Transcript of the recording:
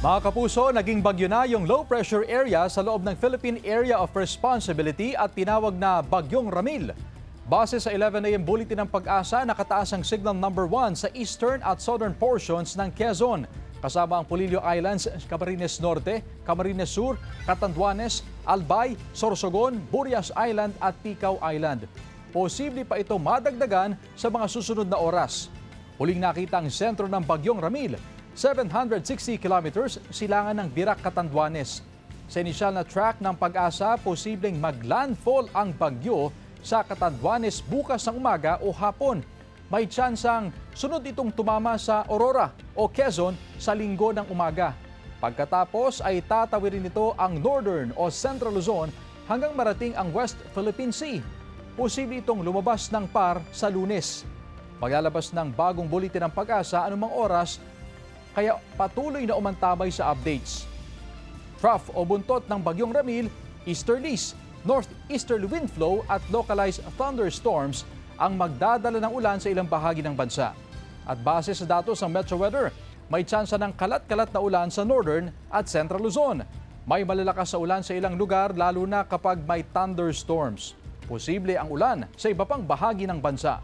Mga kapuso, naging bagyo na yung low pressure area sa loob ng Philippine Area of Responsibility at tinawag na Bagyong Ramil. Base sa 11 AM bulletin ng Pag-asa, nakataas ang signal number 1 sa eastern at southern portions ng Quezon. Kasama ang Polillo Islands, Camarines Norte, Camarines Sur, Catanduanes, Albay, Sorsogon, Burias Island at Ticao Island. Posible pa ito madagdagan sa mga susunod na oras. Huling nakita ang sentro ng Bagyong Ramil, 760 kilometers silangan ng Birac, Catanduanes. Sa inisyal na track ng Pag-asa, posibleng maglandfall ang bagyo sa Catanduanes bukas ng umaga o hapon. May tsansang sunod itong tumama sa Aurora o Quezon sa linggo ng umaga. Pagkatapos ay tatawirin nito ang Northern o Central Luzon hanggang marating ang West Philippine Sea. Posible itong lumabas ng PAR sa Lunes. Maglalabas ng bagong bulletin ng Pag-asa anumang oras, kaya patuloy na umantabay sa updates. Trough o buntot ng Bagyong Ramil, easterlies, northeasterly wind flow at localized thunderstorms ang magdadala ng ulan sa ilang bahagi ng bansa. At base sa datos ng Metro Weather, may tsansa ng kalat-kalat na ulan sa northern at central Luzon. May malalakas sa ulan sa ilang lugar lalo na kapag may thunderstorms. Posible ang ulan sa iba pang bahagi ng bansa.